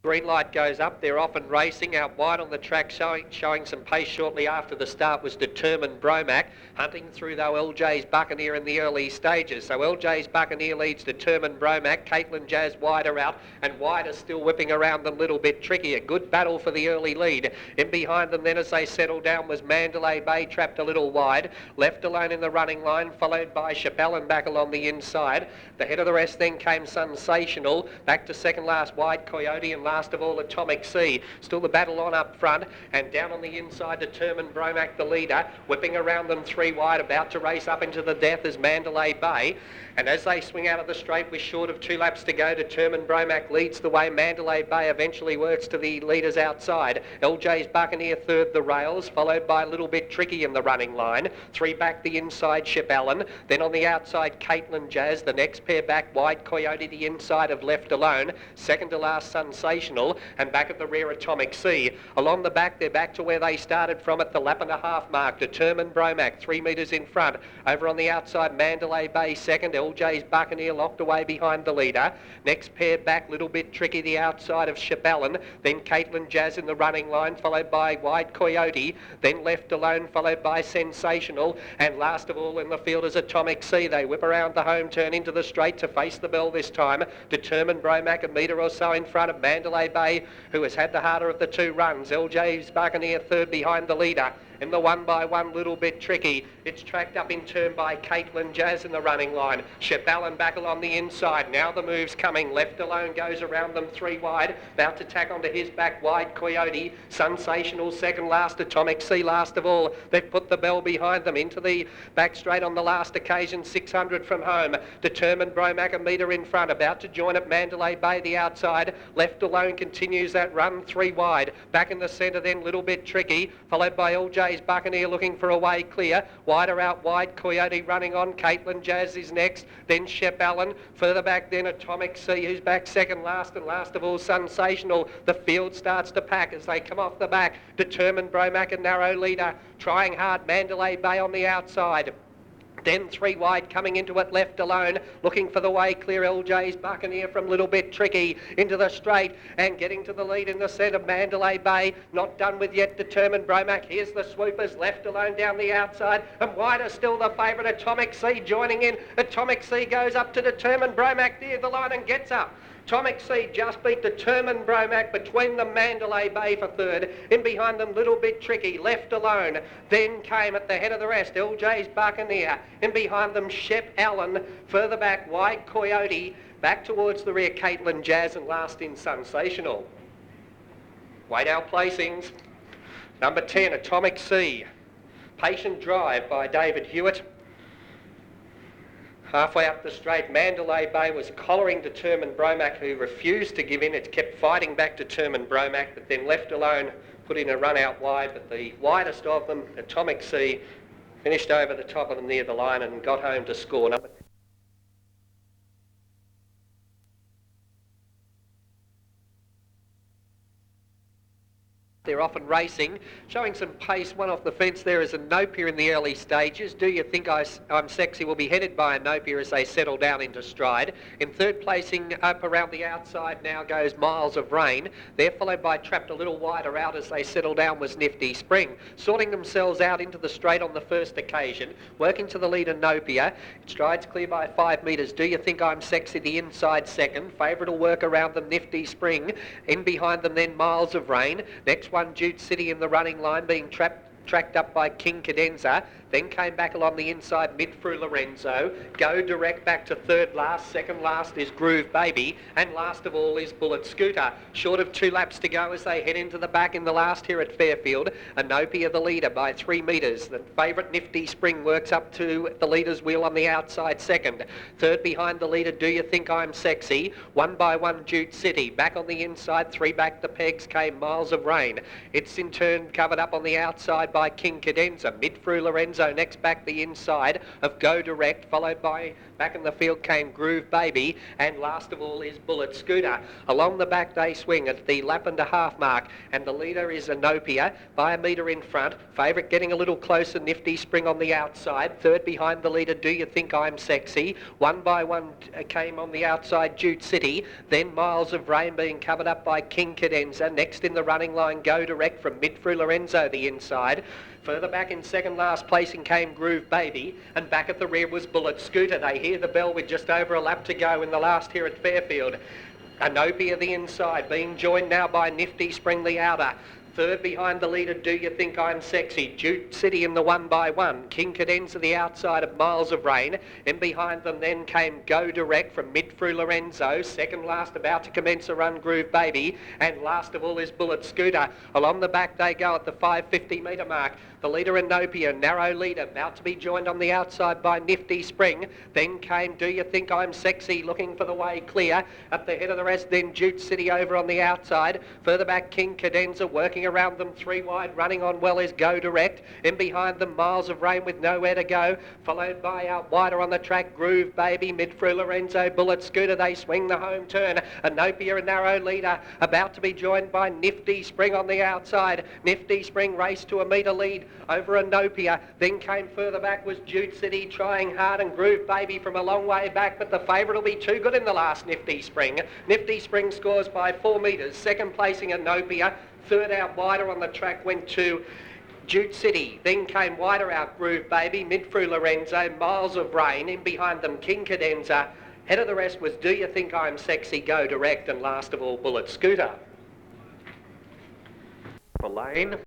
Green light goes up, they're off and racing. Out wide on the track, showing some pace shortly after the start was Determined Bromac. Hunting through though LJ's Buccaneer in the early stages. So LJ's Buccaneer leads Determined Bromac. Caitlin Jazz wider out, and wider still whipping around them a little bit tricky. A good battle for the early lead. In behind them then as they settle down was Mandalay Bay, trapped a little wide. Left alone in the running line, followed by Chappelle back along the inside. The head of the rest then came Sensational. Back to second last wide Coyote, and last of all Atomic Sea. Still the battle on up front, and down on the inside Determined Bromac the leader, whipping around them three wide, about to race up into the death is Mandalay Bay. And as they swing out of the straight with short of 2 laps to go, Determined Bromac leads the way. Mandalay Bay eventually works to the leaders outside. LJ's Buccaneer third the rails, followed by a little bit tricky in the running line. 3 back the inside Ship Allen. Then on the outside Caitlin Jazz. The next pair back wide Coyote the inside of Left Alone. Second to last Sensational. And back at the rear Atomic Sea. Along the back they're back to where they started from at the lap and a half mark. Determined Bromac 3 metres in front. Over on the outside Mandalay Bay second. LJ's Buccaneer locked away behind the leader. Next pair back, little bit tricky, the outside of Chappellen. Then Caitlin Jazz in the running line, followed by Wide Coyote. Then Left Alone, followed by Sensational. And last of all in the field is Atomic Sea. They whip around the home turn into the straight to face the bell this time. Determined Bromac a metre or so in front of Mandalay Bay, who has had the harder of the 2 runs. LJ's Buccaneer third behind the leader. In the 1x1, little bit tricky. It's tracked up in turn by Caitlin Jazz in the running line. Chappelle back along the inside. Now the move's coming. Left Alone goes around them 3 wide. About to tack onto his back wide Coyote. Sensational second last. Atomic Sea last of all. They've put the bell behind them into the back straight on the last occasion. 600 from home. Determined Bromac a metre in front. About to join at Mandalay Bay the outside. Left Alone continues that run 3 wide. Back in the centre then, little bit tricky. Followed by LJ's Buccaneer looking for a way clear. Wider out wide Coyote running on. Caitlin Jazz is next. Then Shep Allen. Further back then Atomic Sea, who's back second last, and last of all Sensational. The field starts to pack as they come off the back. Determined Bromac a narrow leader. Trying hard Mandalay Bay on the outside. Then 3 wide coming into it, Left Alone, looking for the way clear. LJ's Buccaneer from little bit tricky into the straight and getting to the lead in the centre. Mandalay Bay not done with yet. Determined Bromac. Here's the swoopers. Left Alone down the outside, and wider still the favourite Atomic Sea joining in. Atomic Sea goes up to Determined Bromac near the line and gets up. Atomic Sea just beat Determined Bromac between them. Mandalay Bay for third. In behind them, little bit tricky. Left Alone. Then came at the head of the rest, LJ's Buccaneer. In behind them, Shep Allen. Further back, Wide Coyote. Back towards the rear, Caitlin Jazz, and last in Sensational. Weight out placings. Number 10, Atomic Sea. Patient Drive by David Hewitt. Halfway up the straight, Mandalay Bay was collaring Determined Bromac, who refused to give in. It kept fighting back Determined Bromac, but then Left Alone put in a run out wide. But the widest of them, Atomic Sea, finished over the top of them near the line and got home to score. Number They're off and racing, showing some pace. One off the fence there is a Nopier in the early stages. Do You Think I'm Sexy will be headed by a Nopier as they settle down into stride. In third placing up around the outside now goes Miles of Rain. They're followed by Trapped a little wider out as they settle down was Nifty Spring. Sorting themselves out into the straight on the first occasion. Working to the leader Nopier. It strides clear by 5 metres. Do You Think I'm Sexy the inside second. Favourite will work around them Nifty Spring. In behind them then Miles of Rain. Next one Jute City in the running line, being tracked up by King Cadenza. Then came back along the inside mid through Lorenzo. Go direct back to third last. Second last is Groove Baby. And last of all is Bullet Scooter. Short of 2 laps to go as they head into the back in the last here at Fairfield. Anopia the leader by 3 metres. The favourite Nifty Spring works up to the leader's wheel on the outside second. Third behind the leader, Do You Think I'm Sexy? 1x1 Jute City. Back on the inside, 3 back the pegs came Miles of Rain. It's in turn covered up on the outside by King Cadenza. Mid through Lorenzo, next back the inside of Go Direct, followed by, back in the field came Groove Baby, and last of all is Bullet Scooter. Along the back they swing at the lap and a half mark, and the leader is Anopia by a metre in front. Favourite getting a little closer, Nifty Spring on the outside. Third behind the leader, Do You Think I'm Sexy? One by one came on the outside, Jute City. Then Miles of Rain being covered up by King Cadenza. Next in the running line, Go Direct from mid through Lorenzo the inside. Further back in second last placing came Groove Baby, and back at the rear was Bullet Scooter. They hear the bell with just over a lap to go in the last here at Fairfield. Anopia the inside, being joined now by Nifty Spring the outer. Third behind the leader, Do You Think I'm Sexy? Jute City in the one by one. King Cadenza the outside of Miles of Rain. And behind them then came Go Direct from mid through Lorenzo. Second last about to commence a run, Groove Baby. And last of all is Bullet Scooter. Along the back they go at the 550 metre mark. The leader Anopia, narrow leader, about to be joined on the outside by Nifty Spring. Then came Do You Think I'm Sexy, looking for the way clear. At the head of the rest then Jute City over on the outside. Further back King Cadenza working around them three wide, running on well is Go Direct. In behind them Miles of Rain with nowhere to go, followed by out wider on the track Groove Baby, mid through Lorenzo, Bullet Scooter. They swing the home turn. Anopia a narrow leader, about to be joined by Nifty Spring on the outside. Nifty Spring raced to a metre lead over Anopia. Then came further back was Jute City trying hard, and Groove Baby from a long way back, but the favourite will be too good in the last, Nifty Spring. Nifty Spring scores by 4 metres. Second placing Anopia. Third out wider on the track went to Jute City. Then came wider out Groove Baby, mid through Lorenzo, Miles of Rain. In behind them King Cadenza. Head of the rest was Do You Think I'm Sexy, Go Direct, and last of all Bullet Scooter. For Lane.